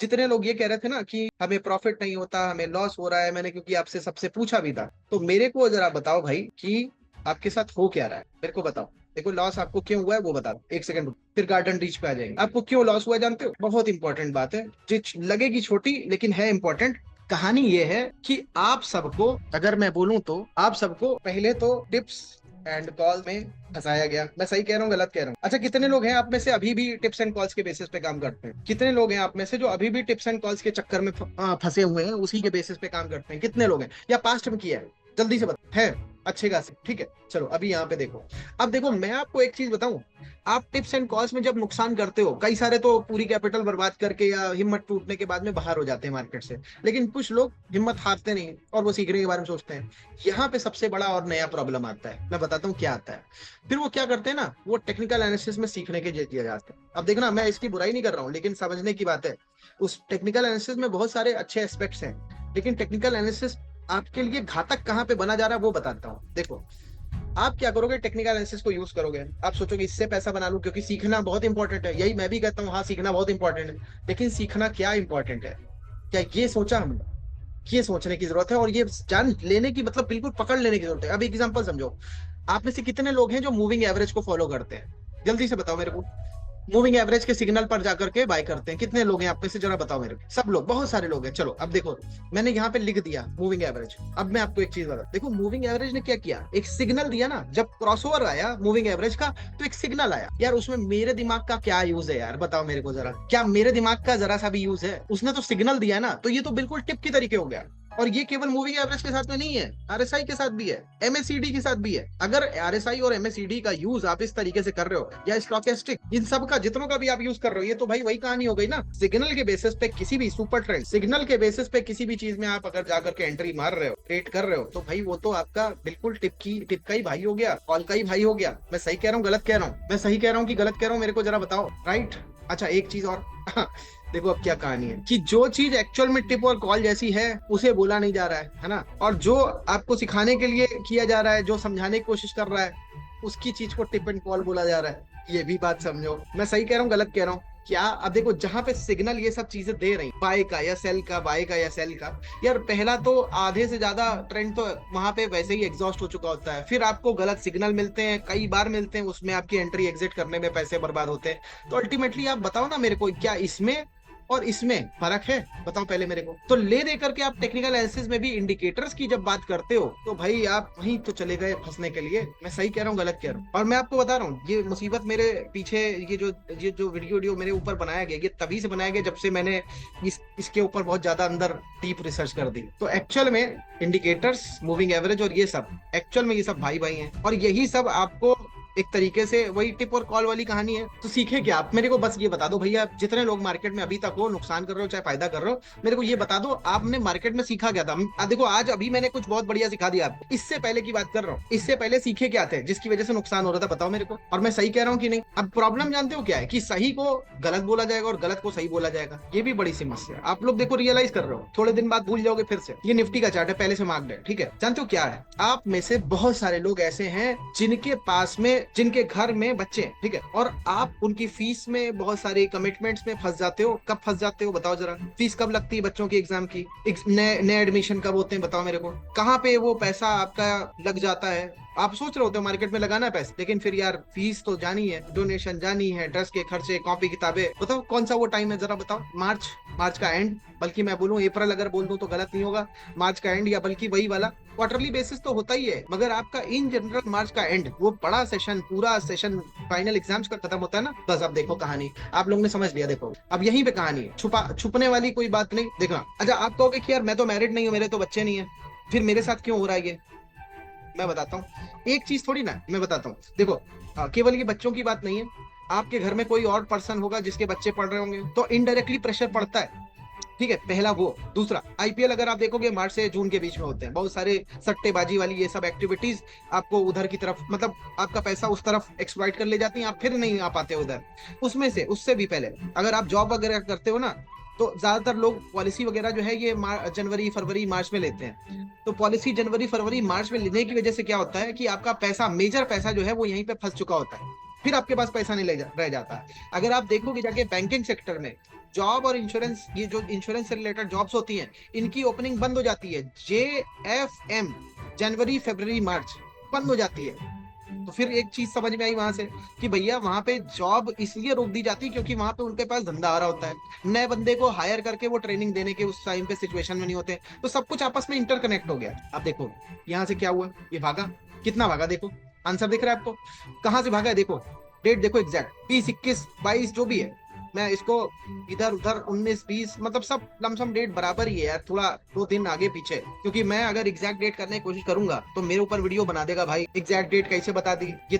जितने लोग ये कह रहे थे ना कि हमें प्रॉफिट नहीं होता, हमें लॉस हो रहा है, मैंने क्योंकि आपसे सबसे पूछा भी था, तो मेरे को जरा बताओ भाई कि आपके साथ हो क्या रहा है, मेरे को बताओ। देखो लॉस आपको क्यों हुआ है वो बता दो, एक सेकंड फिर गार्डन रीच पे आ जाएंगे। आपको क्यों लॉस हुआ है जानते हो? बहुत इंपॉर्टेंट बात है, जो लगेगी छोटी लेकिन है इंपॉर्टेंट। कहानी ये है कि आप सबको, अगर मैं बोलूं तो आप सबको पहले तो टिप्स एंड कॉल में फंसाया गया। मैं सही कह रहा हूँ गलत कह रहा हूँ? अच्छा कितने लोग हैं आप में से अभी भी टिप्स एंड कॉल्स के बेसिस पे काम करते हैं? कितने लोग हैं आप में से जो अभी भी टिप्स एंड कॉल्स के चक्कर में फंसे हुए हैं, उसी के बेसिस पे काम करते हैं? कितने लोग हैं या पास्ट में किया है? जल्दी से बता। है अच्छे खासे, ठीक है। चलो अभी यहाँ पे देखो, अब देखो मैं आपको एक चीज बताऊं, आप टिप्स एंड कॉल्स में जब नुकसान करते हो, कई सारे तो पूरी कैपिटल बर्बाद करके या हिम्मत टूटने के बाद में बाहर हो जाते हैं मार्केट से, लेकिन कुछ लोग हिम्मत हारते नहीं और वो सीखने के बारे में सोचते हैं। यहाँ पे सबसे बड़ा और नया प्रॉब्लम आता है, मैं बताता हूँ क्या आता है। फिर वो क्या करते हैं ना, वो टेक्निकल एनालिसिस में सीखने के दिया जाते हैं। अब देखना मैं इसकी बुराई नहीं कर रहा हूँ, लेकिन समझने की बात है। उस टेक्निकल एनालिसिस में बहुत सारे अच्छे एस्पेक्ट्स हैं, लेकिन टेक्निकल एनालिसिस आपके लिए घातक कहाँ पे बना जा रहा है वो बताता हूँ। देखो आप क्या करोगे, टेक्निकल एनालिसिस को यूज करोगे, आप सोचोगे इससे पैसा बना लूं, क्योंकि सीखना बहुत इंपॉर्टेंट है। यही मैं भी कहता हूँ, हाँ सीखना बहुत इंपॉर्टेंट है, लेकिन सीखना क्या इंपॉर्टेंट है, क्या ये सोचा हमने? ये सोचने की जरूरत है और ये जान लेने की, मतलब बिल्कुल पकड़ लेने की जरूरत है। अब एग्जांपल समझो, आप में से कितने लोग हैं जो मूविंग एवरेज को फॉलो करते हैं? जल्दी से बताओ मेरे को। मूविंग एवरेज के सिग्नल पर जाकर के बाय करते हैं कितने लोग हैं आप में से, जरा बताओ मेरे को। सब लोग, बहुत सारे लोग हैं। चलो अब देखो, मैंने यहाँ पे लिख दिया मूविंग एवरेज। अब मैं आपको एक चीज बता, देखो मूविंग एवरेज ने क्या किया, एक सिग्नल दिया ना। जब क्रॉसओवर आया मूविंग एवरेज का, तो एक सिग्नल आया यार। उसमें मेरे दिमाग का क्या यूज है यार, बताओ मेरे को जरा, क्या मेरे दिमाग का जरा सा भी यूज है? उसने तो सिग्नल दिया ना, तो ये तो बिल्कुल टिप की तरीके हो गया। और ये केवल मूविंग एवरेज के साथ में नहीं है, आरएसआई के साथ भी है, एमएसईडी के साथ भी है। अगर आरएसआई और एमएसईडी का यूज आप इस तरीके से कर रहे हो, या स्टोकेस्टिक, इन सब का जितनों का भी आप यूज कर रहे हो, ये तो भाई वही कहानी हो गई ना। सिग्नल के बेसिस पे किसी भी सुपर ट्रेंड, सिग्नल के बेसिस पे किसी भी चीज में आप अगर जाकर के एंट्री मार रहे हो, ट्रेड कर रहे हो, तो भाई वो तो आपका बिल्कुल टिप का ही भाई हो गया, कॉल का ही भाई हो गया। मैं सही कह रहा हूँ गलत कह रहा हूँ? मैं सही कह रहा हूँ कि गलत कह रहा हूँ, मेरे को जरा बताओ। राइट। अच्छा एक चीज और देखो अब क्या कहानी है कि जो चीज एक्चुअल में टिप और कॉल जैसी है, उसे बोला नहीं जा रहा है ना। और जो आपको सिखाने के लिए किया जा रहा है, जो समझाने की कोशिश कर रहा है, उसकी चीज को टिप एंड कॉल बोला जा रहा है। ये भी बात समझो, मैं सही कह रहा हूँ गलत कह रहा हूँ क्या? अब देखो जहां पे सिग्नल ये सब चीजें दे रही, बाय का या सेल का, बाय का या सेल का, यार पहला तो आधे से ज्यादा ट्रेंड तो वहां पे वैसे ही एग्जॉस्ट हो चुका होता है। फिर आपको गलत सिग्नल मिलते हैं, कई बार मिलते हैं, उसमें आपकी एंट्री एग्जिट करने में पैसे बर्बाद होते हैं। तो अल्टीमेटली आप बताओ ना मेरे को, क्या इसमें और इसमें फर्क है? बताओ पहले मेरे को। तो ले दे करके आप टेक्निकल एनालिसिस में भी इंडिकेटर्स की जब बात करते हो, तो भाई आप वहीं तो चले गए फंसने के लिए। मैं सही कह रहा हूँ गलत कह रहा हूँ? और मैं आपको बता रहा हूँ, ये मुसीबत मेरे पीछे, ये जो वीडियो मेरे ऊपर बनाया गया, ये तभी से बनाया गया जब से मैंने इसके ऊपर बहुत ज्यादा अंदर डीप रिसर्च कर दी। तो एक्चुअल में इंडिकेटर्स, मूविंग एवरेज और ये सब, एक्चुअल में ये सब भाई भाई हैं, और यही सब आपको एक तरीके से वही टिप और कॉल वाली कहानी है। तो सीखे क्या आप? मेरे को बस ये बता दो भैया, जितने लोग मार्केट में अभी तक हो, नुकसान कर रहे हो चाहे फायदा कर रहे हो, मेरे को ये बता दो आपने मार्केट में सीखा क्या था। देखो आज अभी मैंने कुछ बहुत बढ़िया सिखा दिया आपको, इससे पहले की बात कर रहा हूँ, इससे पहले सीखे क्या थे जिसकी वजह से नुकसान हो रहा था, बताओ मेरे को। और मैं सही कह रहा हूँ कि नहीं? अब प्रॉब्लम जानते हो क्या है, कि सही को गलत बोला जाएगा और गलत को सही बोला जाएगा। ये भी बड़ी समस्या है। आप लोग देखो रियलाइज कर रहे हो, थोड़े दिन बाद भूल जाओगे फिर से। ये निफ्टी का चार्ट है, पहले से मार्क्ड है, ठीक है। जानते हो क्या है, आप में से बहुत सारे लोग ऐसे हैं जिनके पास में, जिनके घर में बच्चे, ठीक है, और आप उनकी फीस में बहुत सारे कमिटमेंट्स में फंस जाते हो। कब फंस जाते हो बताओ जरा? फीस कब लगती है बच्चों की एग्जाम की, नए एडमिशन कब होते हैं, बताओ मेरे को। कहाँ पे वो पैसा आपका लग जाता है? आप सोच रहे होते हो मार्केट में लगाना है पैसे, लेकिन फिर यार फीस तो जानी है, डोनेशन जानी है, ड्रेस के खर्चे, कॉपी किताबें। बताओ कौन सा वो टाइम है, जरा बताओ। मार्च का एंड, बल्कि मैं बोलूं अप्रैल, अगर बोल दूं तो गलत नहीं होगा। मार्च का एंड, या बल्कि वही वाला क्वार्टरली बेसिस तो होता ही है, मगर आपका इन जनरल मार्च का एंड, वो बड़ा सेशन, पूरा सेशन फाइनल एग्जाम्स का खत्म होता है ना। बस अब देखो कहानी, आप लोगों ने समझ लिया। देखो अब यहीं पे कहानी है, छुपने वाली कोई बात नहीं। देखना, अच्छा आप कहोगे कि यार मैं तो मैरिड नहीं हूँ, मेरे तो बच्चे नहीं है, फिर मेरे साथ क्यों हो रहा है ये? मैं बताता हूँ, एक चीज थोड़ी ना, मैं बताता हूँ। देखो केवल ये बच्चों की बात नहीं है, आपके घर में कोई और पर्सन होगा जिसके बच्चे पढ़ रहे होंगे, तो इनडायरेक्टली प्रेशर पड़ता है, ठीक है। पहला वो। दूसरा, आईपीएल अगर आप देखोगे मार्च से जून के बीच में होते हैं, बहुत सारे सट्टेबाजी वाली ये सब एक्टिविटीज आपको उधर की तरफ, मतलब आपका पैसा उस तरफ एक्सप्लॉइट कर ले जाती हैं, आप फिर नहीं आ पाते उधर। उसमें से, उससे भी पहले अगर आप जॉब वगैरह करते हो ना, तो ज्यादातर लोग पॉलिसी वगैरह जो है ये जनवरी फरवरी मार्च में लेते हैं। तो पॉलिसी जनवरी फरवरी मार्च में लेने की वजह से क्या होता है कि आपका पैसा, मेजर पैसा जो है वो यहीं पे फंस चुका होता है, फिर आपके पास पैसा नहीं रह जाता। अगर आप देखोगे जाके बैंकिंग सेक्टर में, जॉब और इंश्योरेंस, ये जो इंश्योरेंस से रिलेटेड जॉब्स होती हैं, इनकी ओपनिंग बंद हो जाती है। JFM, जनवरी फरवरी मार्च बंद हो जाती है। तो फिर एक चीज समझ में आई वहां से कि भैया वहां पे जॉब इसलिए रोक दी जाती है क्योंकि वहां पे उनके पास धंधा आ रहा होता है, नए बंदे को हायर करके वो ट्रेनिंग देने के उस टाइम पे सिचुएशन में नहीं होते। तो सब कुछ आपस में इंटरकनेक्ट हो गया। अब देखो यहाँ से क्या हुआ, ये भागा, कितना भागा देखो, आंसर दिख रहा है आपको, कहाँ से भागा है देखो, डेट देखो एग्जैक्ट 20, 21, 22 जो भी है। मैं इसको इधर उधर 19, 20 मतलब सब लमसम डेट बराबर ही है यार, थोड़ा 2 दिन आगे पीछे, क्योंकि मैं अगर एग्जैक्ट डेट करने की कोशिश करूंगा तो मेरे ऊपर वीडियो बना देगा भाई, एग्जैक्ट डेट कैसे बता दी, ये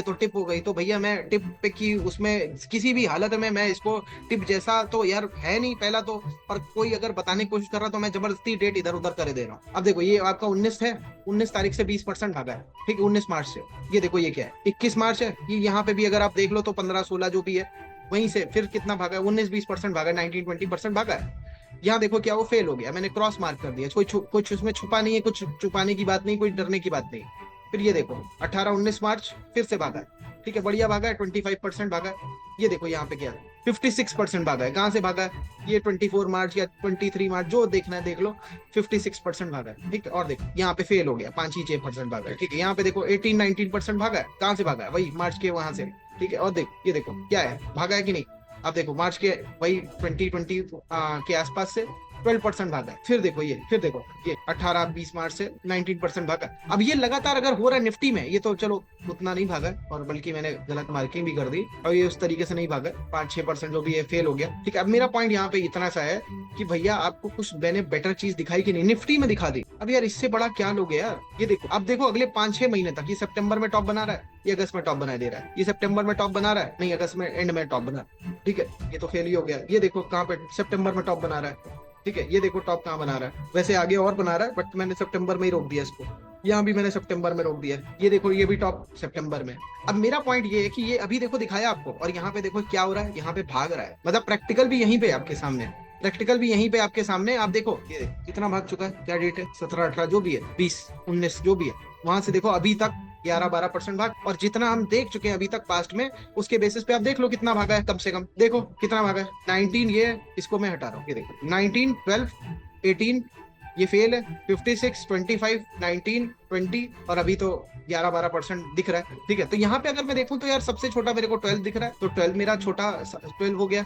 तो टिप हो गई। तो भैया मैं टिप पे की उसमें किसी भी हालत में मैं इसको टिप जैसा तो यार है नहीं पहला तो, और कोई अगर बताने की कोशिश कर रहा तो मैं जबरदस्ती डेट इधर उधर कर दे रहा हूँ। अब देखो ये आपका 19 है, 19 तारीख से 20% भागा है, ठीक है 19 मार्च से। ये देखो ये क्या है, 21 मार्च है, ये यहाँ पे भी अगर आप देख लो तो 15, 16 जो भी है वहीं से फिर कितना भागा है, 19-20% भागा है, 19-20% भागा है। यहाँ देखो क्या वो फेल हो गया, मैंने क्रॉस मार्क कर दिया, कुछ उसमें छुपा नहीं है, कुछ छुपाने की बात नहीं, कोई डरने की बात नहीं। फिर ये देखो 18-19 मार्च फिर से भागा है, ठीक है बढ़िया भागा है, 25% भागा है। ये देखो यहाँ पे क्या है, 56% भागा है, कहाँ से भागा है, ये 24 मार्च या 23 मार्च जो देखना है देख लो, 56% भागा है, ठीक है। और देखो यहाँ पे फेल हो गया, 5-6% भागा है, ठीक है। यहाँ पे देखो 18-19% भागा है, कहाँ से भागा है, वही मार्च के वहां से, ठीक है। और देखो ये देखो क्या है, भागा है कि नहीं। अब देखो मार्च के वही 2020 के आसपास से 12% भागा है। फिर देखो ये 18-20 मार्च से 19% भागा। अब ये लगातार अगर हो रहा है निफ्टी में, ये तो चलो उतना नहीं भागा और बल्कि मैंने गलत मार्किंग भी कर दी, और ये उस तरीके से नहीं भागा, 5-6% जो भी है फेल हो गया, ठीक है। अब मेरा पॉइंट यहाँ पे इतना सा है कि भैया आपको कुछ मैंने बेटर चीज दिखाई कि नहीं, निफ्टी में दिखा दी। अब यार इससे बड़ा क्या लोगे यार। ये देखो अब देखो अगले 5-6 महीने तक, ये सितंबर में टॉप बना रहा है, ये अगस्त में टॉप बना दे रहा है, ये सितंबर में टॉप बना रहा है, नहीं अगस्त में एंड में टॉप बना, ठीक है। ये तो फेल ही हो गया। ये देखो कहाँ पे सितंबर में टॉप बना रहा है, ठीक है। ये देखो टॉप कहाँ बना रहा है, वैसे आगे और बना रहा है बट मैंने सितंबर में ही रोक दिया इसको, यहाँ भी मैंने सितंबर में रोक दिया। ये देखो ये भी टॉप सितंबर में। अब मेरा पॉइंट ये है कि ये अभी देखो दिखाया आपको, और यहाँ पे देखो क्या हो रहा है, यहाँ पे भाग रहा है, मतलब प्रैक्टिकल भी यहीं पे आपके सामने, प्रैक्टिकल भी यहीं पे आपके सामने। आप देखो ये कितना भाग चुका है, क्या डेट है, 17-18 जो भी है, 20-19 जो भी है, वहां से देखो अभी तक 11-12% भाग। और जितना हम देख चुके हैं अभी तक पास्ट में, उसके बेसिस पे आप देख लो कितना भागा है, कम से कम देखो कितना भागा है, 19, ये इसको मैं हटा रहा हूँ, ये देखो 19, 12, 18 ये फेल है, 56, 25, 19, 20 और अभी तो 11-12% दिख रहा है, ठीक है। तो यहाँ पे अगर मैं देखूं तो यार सबसे छोटा मेरे को 12 दिख रहा है, तो 12 मेरा छोटा 12 हो गया।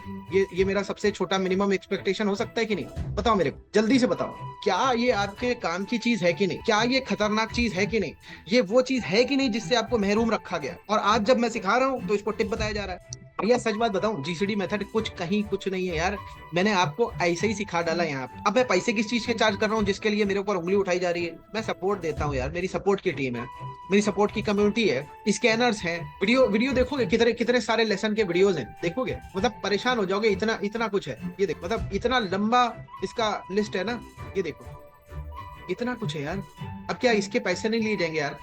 ये मेरा सबसे छोटा मिनिमम एक्सपेक्टेशन हो सकता है कि नहीं, बताओ मेरे को जल्दी से बताओ, क्या ये आपके काम की चीज है कि नहीं, क्या ये खतरनाक चीज है कि नहीं, ये वो चीज है कि नहीं जिससे आपको महरूम रखा गया। और आज जब मैं सिखा रहा हूँ तो इसको टिप बताया जा रहा है। भैया सच बात बताऊं, जीसीडी मेथड कुछ कहीं कुछ नहीं है यार, मैंने आपको ऐसे ही सिखा डाला यहाँ पे। अब मैं पैसे किस चीज के चार्ज कर रहा हूँ जिसके लिए मेरे ऊपर उंगली उठाई जा रही है, मैं सपोर्ट देता हूँ यार, मेरी सपोर्ट की टीम है, मेरी सपोर्ट की कम्युनिटी है, स्कैनर्स हैं, वीडियो देखोगे कितने कितने सारे लेसन के वीडियोस हैं, देखोगे मतलब परेशान हो जाओगे, इतना इतना कुछ है। ये देखो मतलब इतना लंबा इसका लिस्ट है ना, ये देखो इतना कुछ है यार। अब क्या इसके पैसे नहीं लिए जाएंगे यार।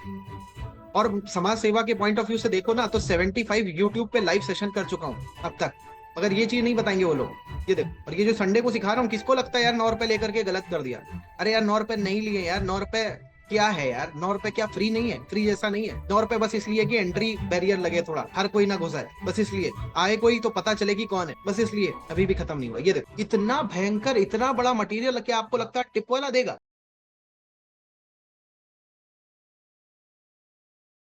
और समाज सेवा के पॉइंट ऑफ व्यू से देखो ना तो 75 यूट्यूब पे लाइव सेशन कर चुका हूँ अब तक, मगर ये चीज नहीं बताएंगे वो लोग। ये देखो, और ये जो संडे को सिखा रहा हूँ, किसको लगता है यार 9 रुपए लेकर के गलत कर दिया। अरे यार 9 रुपए नहीं लिए यार, 9 रुपए क्या है यार, 9 रुपए क्या फ्री नहीं है, फ्री जैसा नहीं है। 9 रुपए बस इसलिए कि एंट्री बैरियर लगे थोड़ा, हर कोई ना घुसा है, बस इसलिए आए कोई तो पता चलेगी कौन है, बस इसलिए। अभी भी खत्म नहीं हुआ। ये देखो इतना भयंकर, इतना बड़ा मटेरियल क्या आपको लगता है टिप वाला देगा।